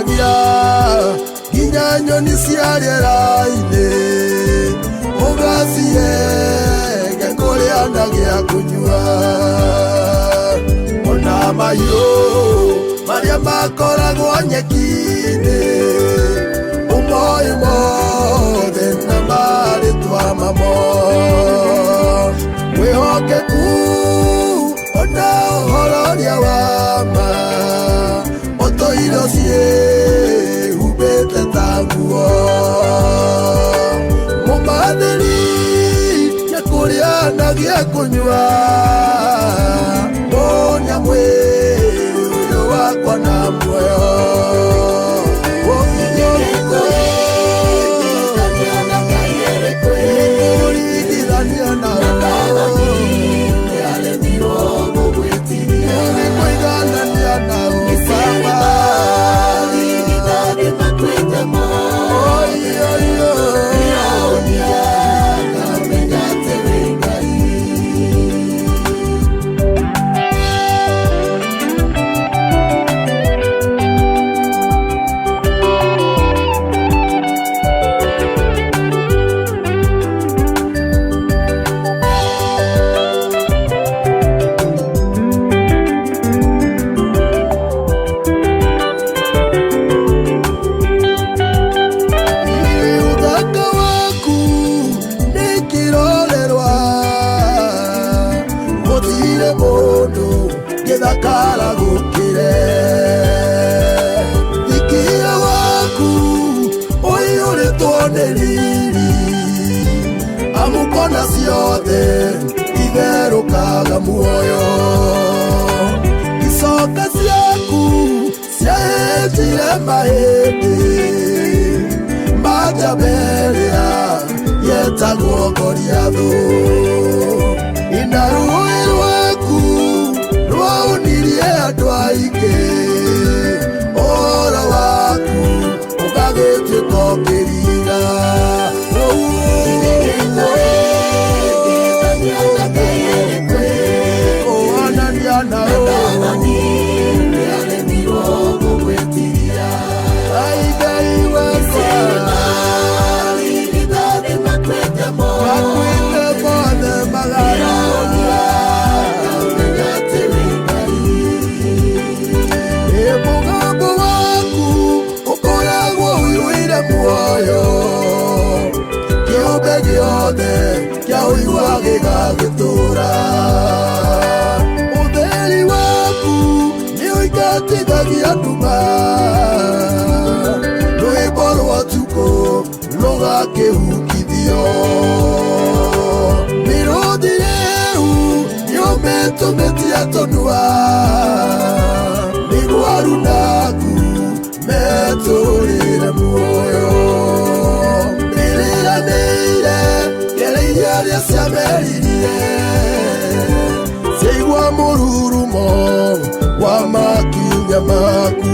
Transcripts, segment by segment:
Uragia Ginya nyoni cia rĩera-inĩ Ũgacie Gekũrĩa na gĩa kũnyua Ona mahiũ marĩa makoragwo nyeki-inĩ Ũmoĩ mothe na marĩtwa mamo Mwĩhokeku ona ũhororia wa ma Ũtũire ciĩhumbĩte ta nguo Mũmathĩri Gekũrĩa na gĩa kũnyua Mũnyamwĩrĩ ũyũ wakwa na muoyo Gĩthakara gũkĩre Thikia waku ũiyũrĩtwo nĩ riri Amũkona ciothe itherũkaga muoyo Icoka ciaku ciahenjire mahĩndĩ Manjaberia yetagwo Goliathũ Ina rũĩ rwaku Rwaunirie andũ aingĩ Ũhoro waku ũgagĩtuĩka o kĩriga Ũhanania na nĩaremirwo gũgwĩtiria Ngai wakwa makwĩte mothe magana Mũgambo waku ũkoragwo ũiyũire muoyo Kĩũmbe gĩothe kĩa ũigua gĩgagĩtũũra Ũtheri waku nĩũingatithagia nduma Rwĩmbo rwa ũtukũ rũgakĩhukithio Mĩrũthi rĩu nĩũmĩtũmĩtie tũnua Mĩgwaru naku metũrĩre muoyo Rĩrĩranĩire Gereire rĩa ciameririe Ciaigua mũrurumo wa makinya maku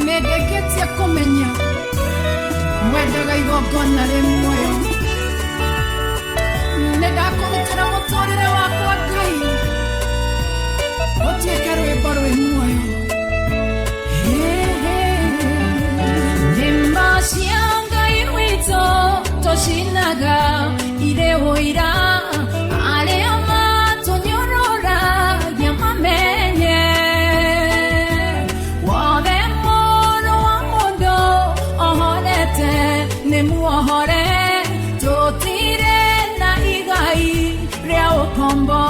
Negeketia kumenya Mwendaga igogona rimwe Negakurutira muturire wakwa Ngai Otieke rwimbo rwi muoyo Nyimbo cia Ngai witũ tũcinaga irĩ ũira arĩa matũnyũrũragia mamenye wothe mũndũ wa mũndũ ohorete nĩ muohore tũtirĩ na igai rĩa ũkombo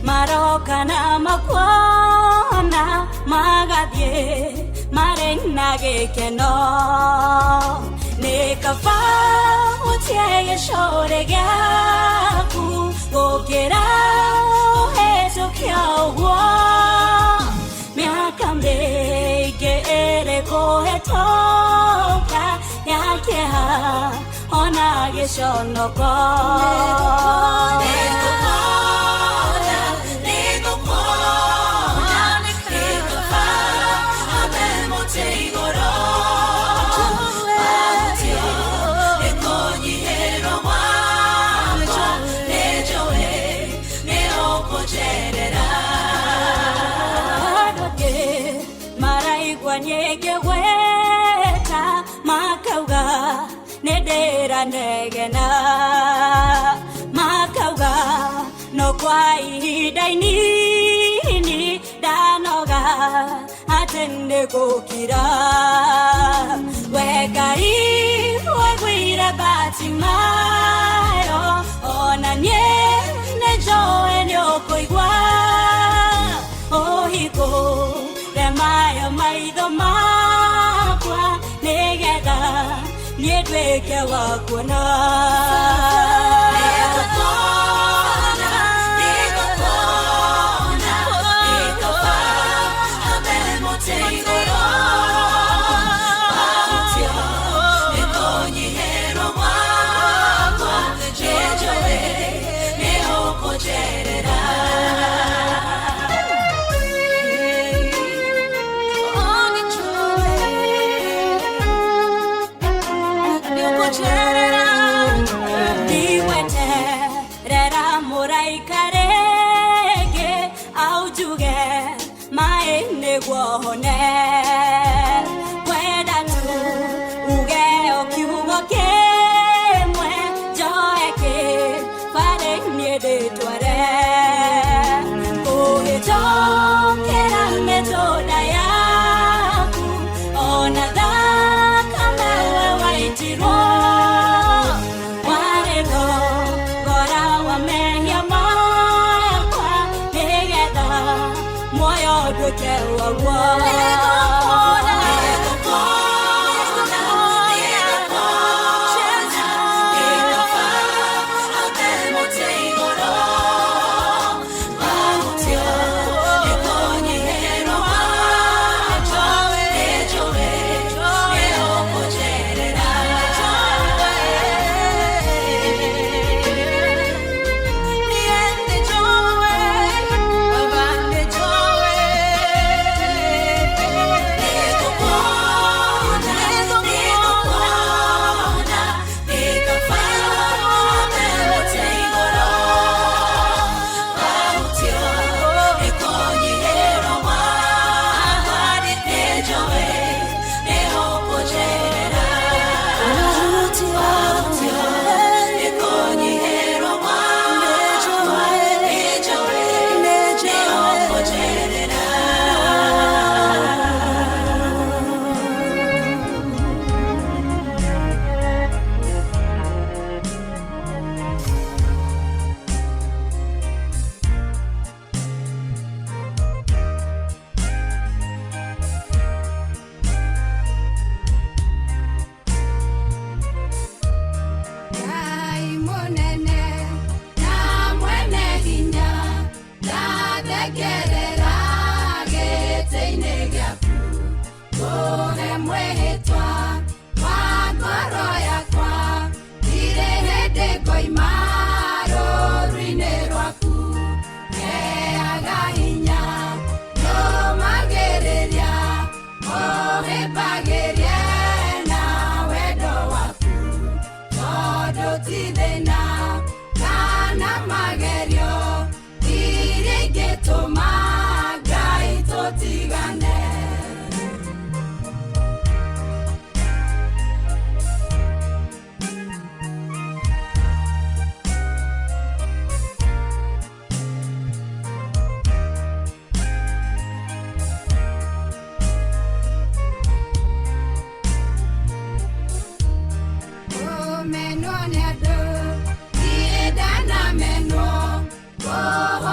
Marokana makwana magadie marena gekeno nekafa utie shore gaku gokera hezo kyawa miakambe gere kohetoka yakeha ona geshonoko Nyege weta makauga nedera negena makauga no kwa idaini danoga atende gokira wegai wegwira batimayo onanye nejoe nyokoigwa ohiko Maya maido makwa negeda niedweke wakuna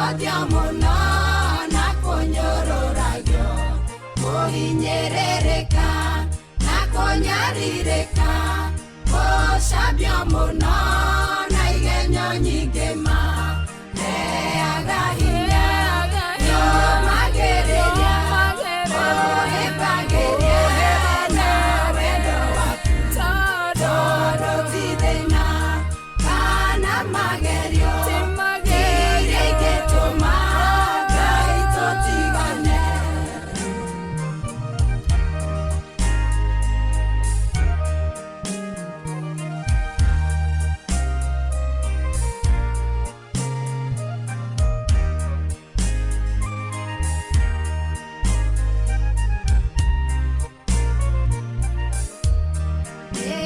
Odio muno na kunyororagio Kuhinyerereka na kunyarireka Oshabio muno na igenyo nyingi ma Heaga hinya Yo magereria Ohebageria na wendo waku Todo tidena Kana magerio Ireke toma Gaito tigane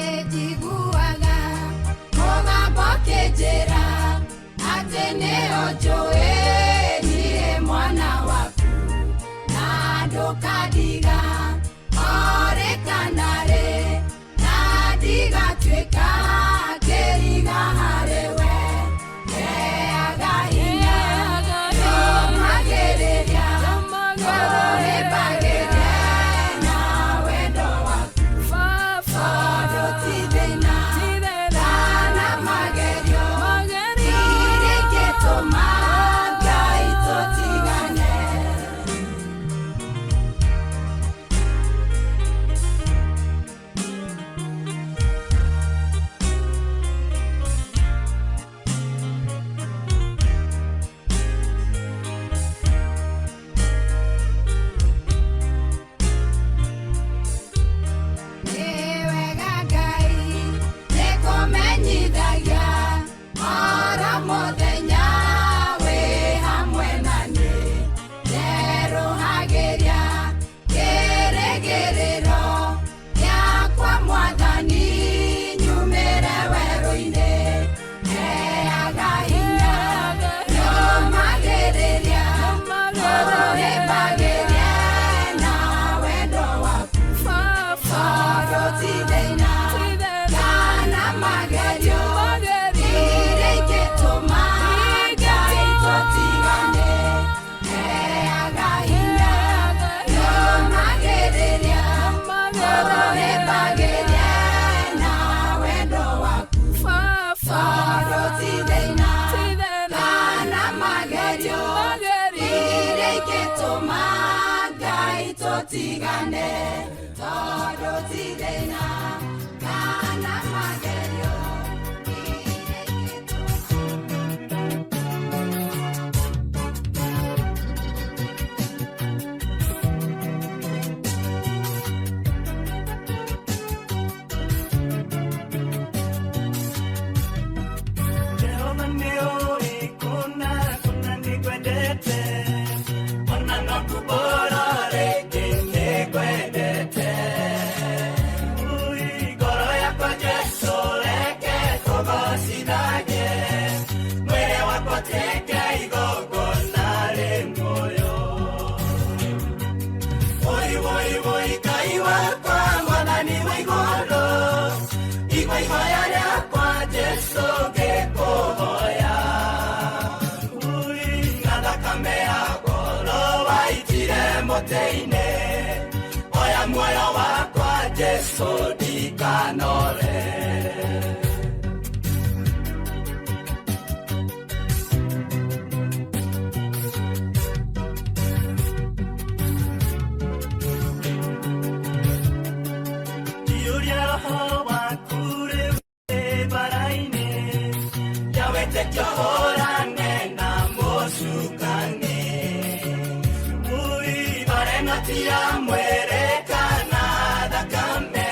Ejiguaga Mogabo kejera Atene ojoe Niye mwana waku Nadokadiga Ore kanare Nadiga tweka Keriga harewe Heaga hinya Yo magereria Ore bageria Na wendo waku Fodo tidena Kana magerio Ireke toma Gaito tigane Ewega gai Nekomenyithagia Ora muthenya Wi hamwe nani Neruhagiria Kĩrĩgĩrĩro Gĩakwa Mwathani Nyumĩre werũ-inĩ Heaga hinya Nyũmagĩrĩria Ũhĩmbagĩria Na wendo waku Fodo tidena Kana magerio Ireke toma Gaito tigane Heaga hinya Nyũmagĩrĩria Ũhĩmbagĩria Na wendo waku Fodo tidena Kana magerio Ireke toma Gaito tigane Todo tidena Kana magerio Ireke toma Jehova nioi kuna nikwendete Ona nakuborore nikwendete Ui goro yako Jesu leke togosidage Mwere wako teke igogona le moyo Woi kai wako mwadhani waigoro Igwa ihoya yakwa Jesu gekohoya Ui nathakame yako Lo waitire moteine Oya muoyo wakwa Jesu ndikanore Diuria roho waku rĩu bara-inĩ Yawete kĩohorane na mũcukani Ui bareng'ati ya mwĩrĩ kana thakame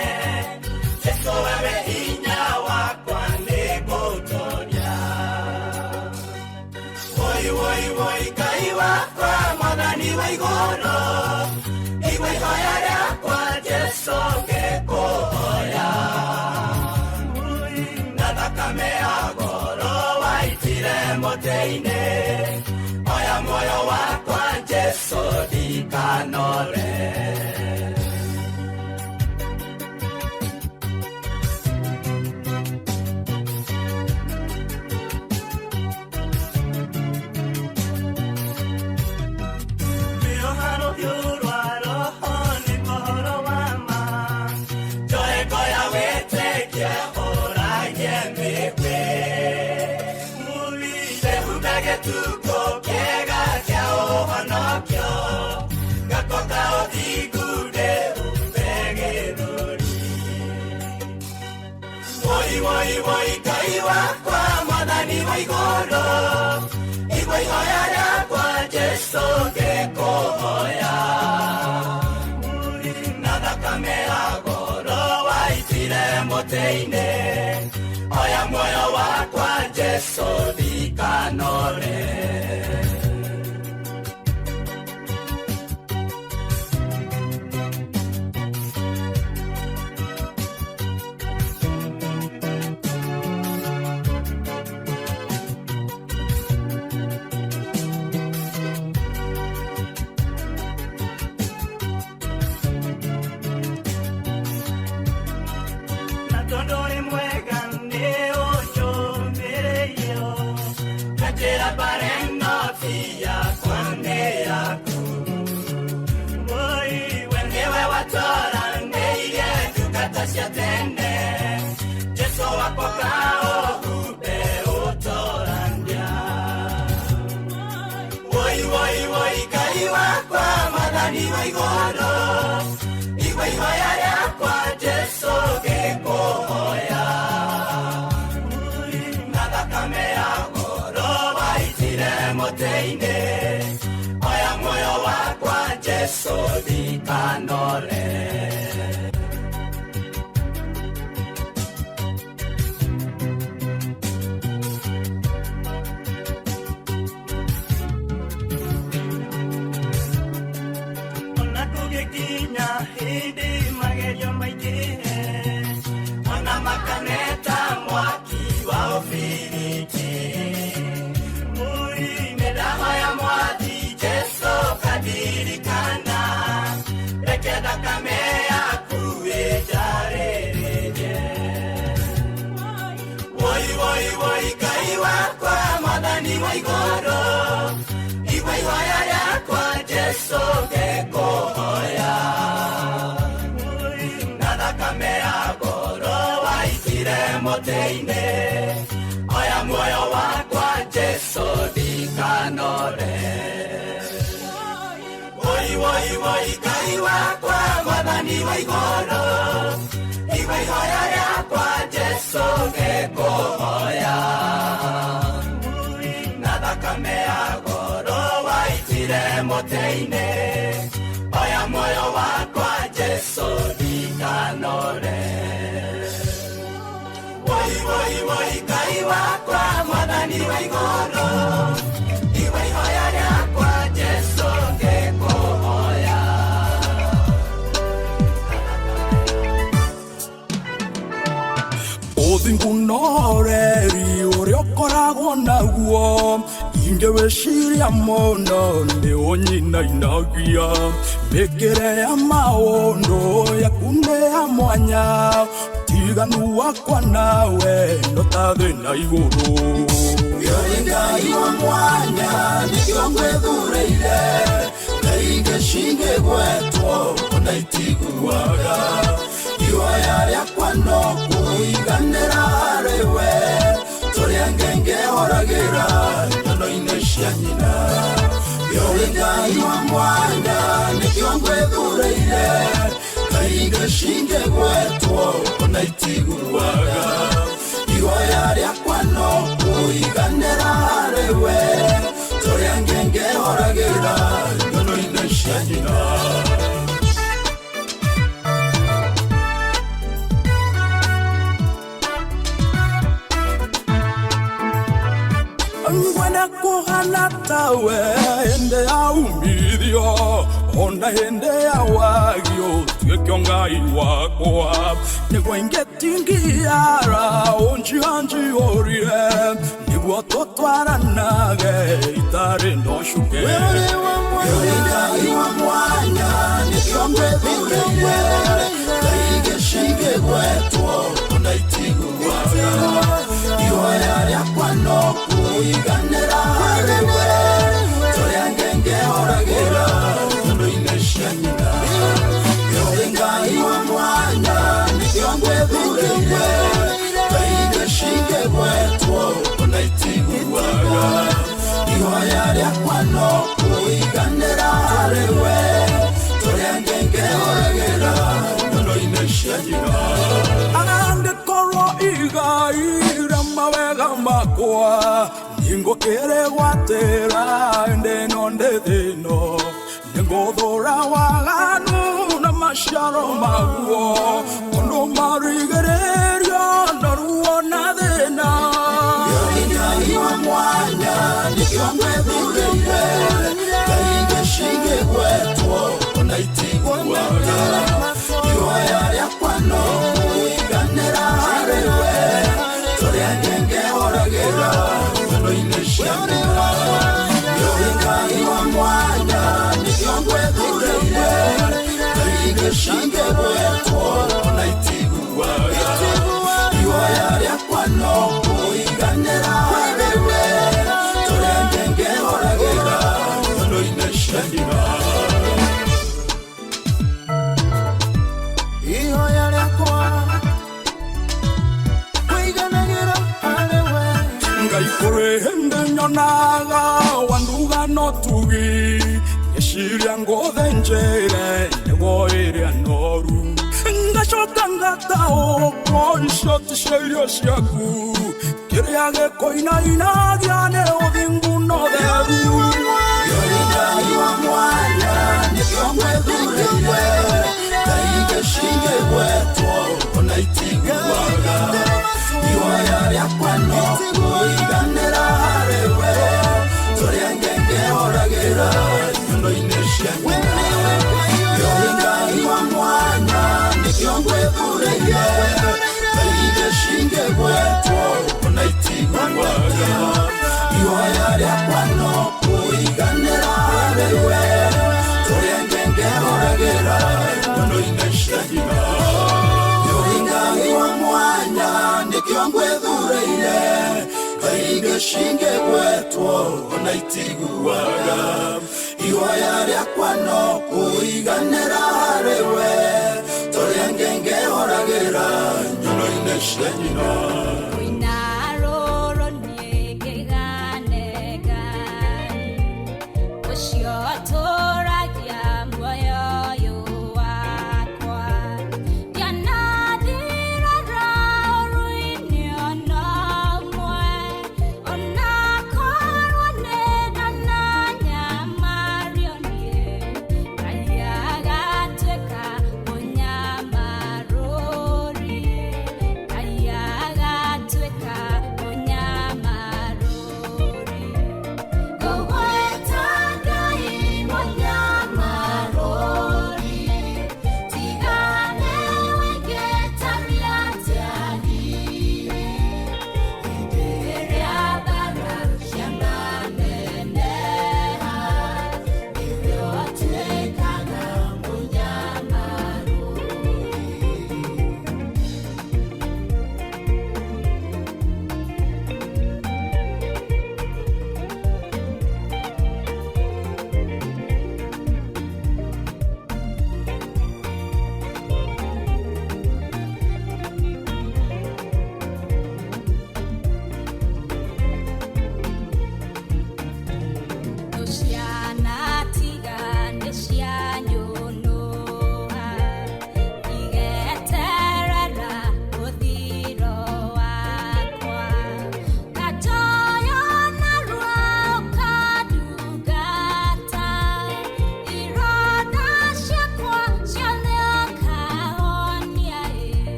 Jesu wewe hinya wakwa nĩngũtoria Woi Ngai wakwa Mwathani wa igũrũ Igua ihoya rĩakwa Jesu ngĩkũhoya Na thakame ya goro waitire mũtĩ-inĩ Oya muoyo wakwa Jesu ndikanore gĩtuko kĩega kĩa ũhonokio gakoka ũthingunĩ umbe gĩthũri. Woi woi woi Ngai wakwa Mwathani wa igũrũ, igua ihoya rĩakwa Jesũ ngĩkũhoya. Na thakame ya goro waitire mũtĩ-inĩ, oya muoyo wakwa Jesũ thikanore. Jesũ wakwa kaũhumbe ũtorandia. Woi woi woi Ngai wakwa Mwathani wa igũrũ, igua ihoya rĩakwa Jesũ ngĩkũhoya. Na thakame ya goro waitire mũtĩ-inĩ, oya muoyo wakwa Jesũ thikanore. Igua ihoya rĩakwa Jesũ ngĩkũhoya. Na thakame ya goro waitire mũtĩ-inĩ, oya muoyo wakwa Jesũ thikanore. Woi woi woi Ngai wakwa Mwathani wa igũrũ, igua ihoya rĩakwa Jesũ ngĩkũhoya. Na thakame ya goro waitire mũtĩ-inĩ, oya muoyo wakwa Jesũ thikanore. Woi woi woi Ngai wakwa Mwathani wa igũrũ, igua ihoya rĩakwa Jesũ ngĩkũhoya. Ũthingunoreri ũrĩa ũkoragwo naguo, ingĩwĩciria mũno nĩ ũnyinainagia. Mĩkĩre ya maũndũ yaku nĩ ya mwanya, ũtiganu wakwa nawe no ta thĩ na igũrũ. Wĩ Ngai wa mwanya nĩkĩo ngwĩthuurĩire, ngai ngĩcingĩgwetwo ona itiguaga. Ihoya rĩakwa no kũiganĩra harĩ we, tũrĩa ngĩngĩhoragĩra nyono-inĩ cia nyina. Wĩ Ngai wa mwanya nĩkĩo ngwĩthuurĩire, ngai ngĩcingĩgwetwo ona itiguaga. Ihoya rĩakwa no kũiganĩra harĩ we, tũrĩa ngĩngĩhoragĩra nyono-inĩ cia nyina. Ngwenda kuhana tawe hende ya umithio, ona hende ya wagio tuĩke Ngai wakwa. Nĩguo ingĩtingiara ũnjianjihũrie, nĩguo tũtwaranage itarĩ na ũcuke. Wĩ Ngai wa mwanya nĩkĩo ngwĩthuurĩire, ngai ngĩcingĩgwetwo ona itiguaga. Ihoya rĩakwa no kũiganĩra harĩ we, tũrĩa ngĩngĩhoragĩra nyono-inĩ cia nyina. Wĩ Ngai wa mwanya nĩkĩo ngwĩthuurĩire, ngai ngĩcingĩgwetwo ona itiguaga. Ihoya rĩakwa no kũiganĩra harĩwe tũrĩa ngĩngĩhoragĩra nyono-inĩ cia njĩra. Angĩkorwo igai rĩa mawega makwa ningũkĩrĩgwatĩra ndĩno ndĩ thĩno nĩngũthũra waganu na maciaro maguo tondũ marigĩrĩrio na ruo na thĩna. Ngai wa mwanya nĩkĩo ngwethurĩire Ngai gĩcigĩgwetwo ona itigũaga. Ihoya rĩakwa no kũiganĩra harĩwe tũrĩa ngĩngĩhoragĩra nyono-inĩ cia njĩra. Ngai wa mwanya nĩkĩo ngwethurĩire Ngai gĩcigĩgwetwo ona itigũaga. Ihoya rĩakwa no kũiganĩra harĩwe tũrĩa ngĩngĩhoragĩra nyono-inĩ cia njĩra. Ihoya rĩakwa kũiganagĩra harĩwe. Ngai kũrĩ hĩndĩ nyonaga wanduga no tugi ngĩciria ngũthĩnjĩre nĩguo ĩrĩa noru ngacoka ngataũkwo icio ti cio irio ciaku kĩrĩa gĩkũinainagia nĩ ũthingu na ũtheru. Ngai wa mwanya nĩkĩo ngwethurĩire Ngai gĩcigĩgwetwo ona itigũaga. Ihoya rĩakwa no kũiganĩra harĩwe tũrĩa ngĩngĩhoragĩra nyono-inĩ cia njĩra. Ngai wa mwanya nĩkĩo ngwethurĩire Ngai gĩcigĩgwetwo ona itigũaga. Ihoya rĩakwa no kũiganĩra harĩwe tũrĩa ngĩngĩhoragĩra nyono-inĩ cia njĩra. Ngai wa mwanya nĩkĩo ngwethurĩire Ngai gĩcigĩgwetwo ona itigũaga. Ihoya rĩakwa no kũiganĩra harĩwe tũrĩa ngĩngĩhoragĩra nyono-inĩ cia njĩra. Go,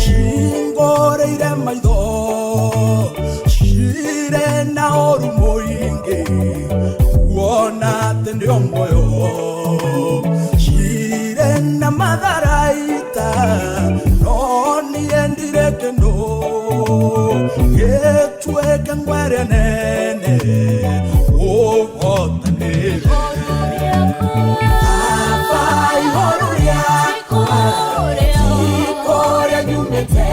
Shingoreire maitho shire na oru muingi kuona tendio moyo shire na matharaita no niendire kendo getweke ngwere nene ogotanire abai horuria tikoria nyumete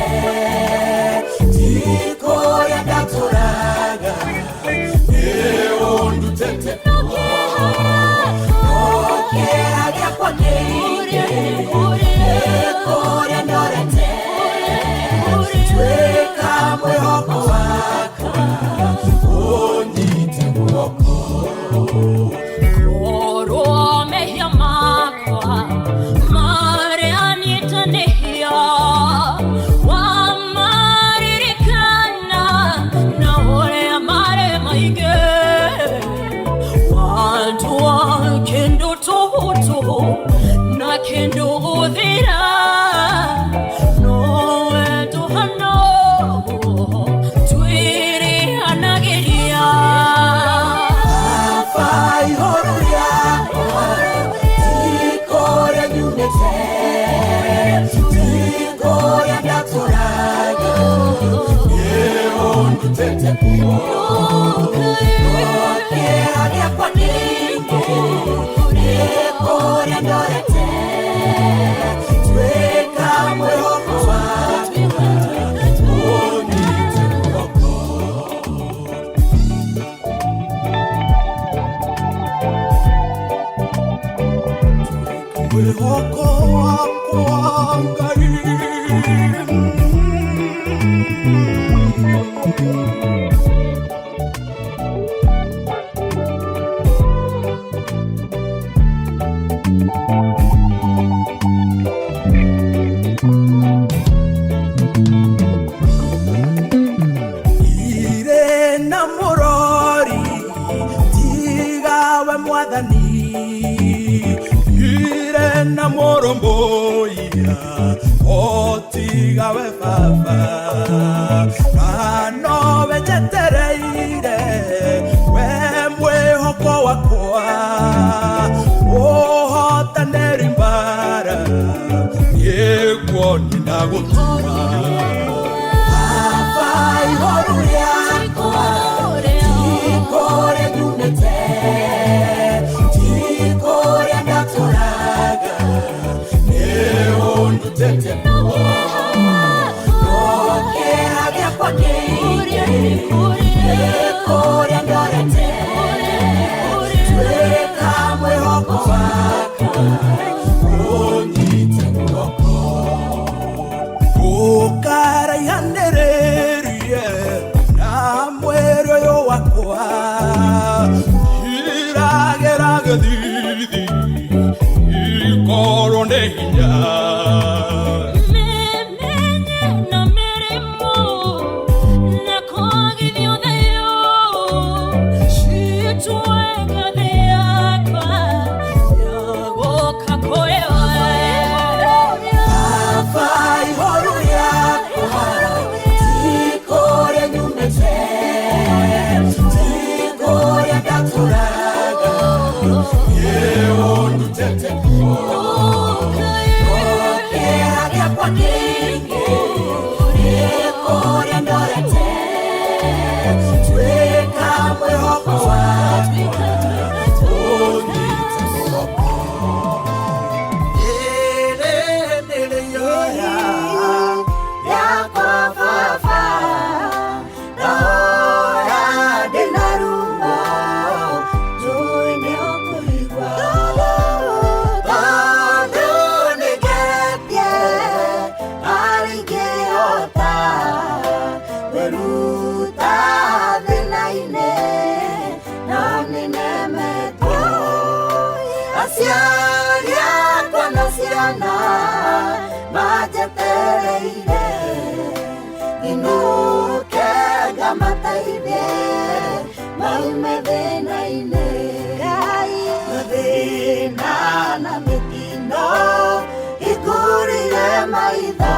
tikoria gaturaga eondu tete okera kwa nene koria norete tweka mwehoko waka onyite mwoko Oro mehia makwa mare anitanehia wa maririkana na ore amare maige wantu wa kendo tohoto na kendo udhira no eto hano tuiri anagiria Abai horuria tikoria nyumete tikoria gaturaga eondu tete okera kwa nene koria norete tweka mwehoko waka onyite mwoko mwehoko wakwa ngai ire na murori tigawe mwathani ire na moromboia otigawe baba kano vejetereire we mwehoko wakwa ohotaneri mbara yeguo ninagutuma abai horuria tikoria nyumete tikoria gaturaga eondu tete okera kwa nene koria norete tweka mwehoko waka onyite mwoko ukarayanererie na mwero yo wakwa iragerage thidi ikoro nehinya Memenye na meremo na kogithio theyo shitwega theakwa yagoka koewa abai horuria tikoria nyumete tikoria gaturaga eondu tete okera kwa nene koria norete tweka mwehoko waka onyite mwoko nele yoya yako fafa naoya denarumba joine okuigwa bado nigetie aligeota weruta thinaine na ninemetwo asiaria kwana ciana majetereire inuke gamataire maume thina-ine thina na mitino ikurire maitho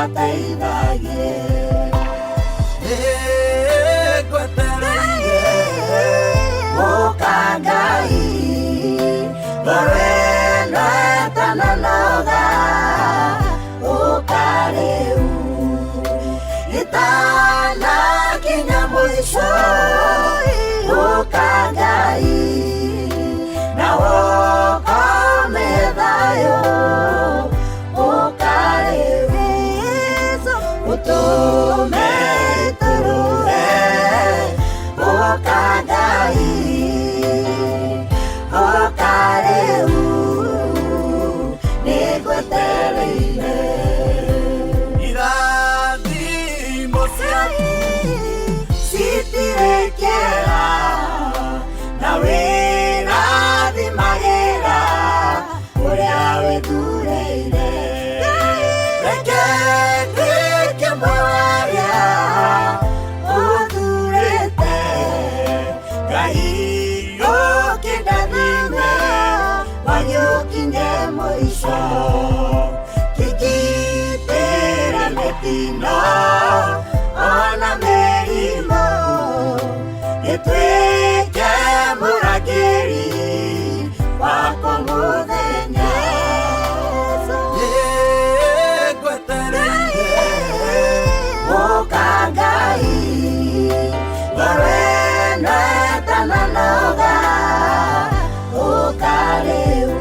mateithagie ũka Ngai wendo etananoga ũka rĩu itanakinya mũico ũka Ngai na ũkome thayũ ũka rĩu ũtũme tũrũe ũka Ngai ũka rĩu nĩngwetereire irathimo ciaku citirekera na wĩrathimagĩra ũrĩa wĩthuurĩire reke nduĩke mwarĩa ũthuurĩte Ngai ũkĩndathime wagĩũkinye mũico kĩgitĩre mĩtino ona mĩrimũ gĩtuĩke mũrangĩri wakwa mũthenya ũka Ngai wendo etananoga ũka rĩu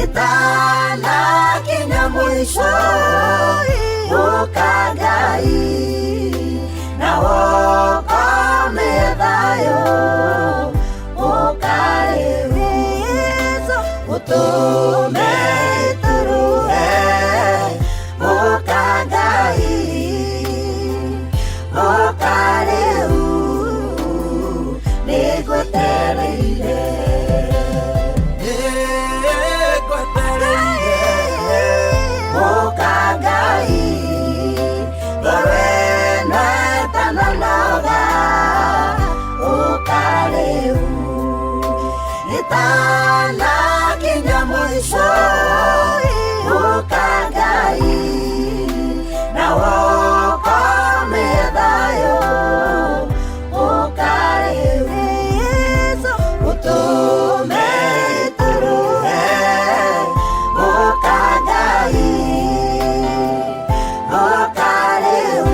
itanakinya mũico ũka Ngai na ũkome thayũ ũka rĩu ũtũme tũrũe ũka Ngai ũka rĩu nĩngwetereire ũka Ngai wendo etananoga ũka rĩu itanakinya mũico ũka Ngai na ũkome thayũ ũka rĩu ũtũme tũrũe ũka Ngai ũka rĩu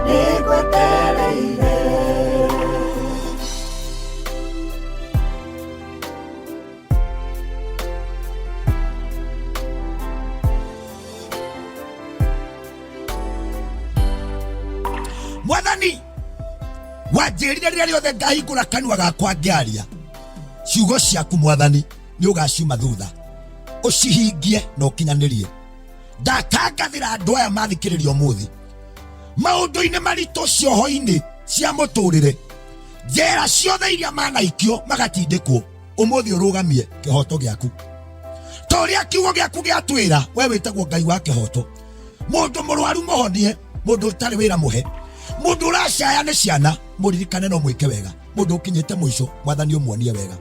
nĩngwetereire Mwathani wanjĩrire rĩrĩa rĩothe ngahingũra kanua gakwa ngĩaria ciugo ciaku Mwathani nĩ ũgaciuma thutha ũcihingie na ũkinyanĩrie ndakangathĩra andũ aya mathikĩrĩria ũmũthĩ maũndũ-inĩ maritũ cioho-inĩ cia mũtũrĩre njera ciothe iria manaikio magatindĩkwo ũmũthĩ ũrũgamie kĩhoto gĩaku ta ũrĩa kiugo gĩaku gĩatwĩra we wĩtagwo Ngai wa kĩhoto mũndũ mũrwaru mũhonie mũndũ ũtarĩ wĩra mũhe mũndũ ũracaya nĩ ciana mũririkane no mwĩke wega mũndũ ũkinyĩte mũico Mwathani ũmuonie wega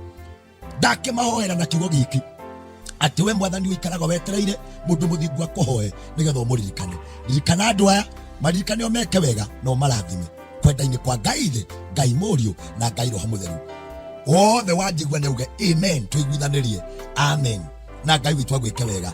ndakĩmahoera na kiugo gĩkĩ atĩ we Mwathani ũikaraga wetereire mũndũ mũthingu akũhoe nĩgetha ũmũririkane ririkana andũ aya maririkane o meke wega no marathime kwenda-inĩ kwa Ngai Ithe Ngai Mũriũ na Ngai Roho Mũtheru wothe wanjigua nĩ uge amen tuiguithanĩrie amen na Ngai witũ agwĩke wega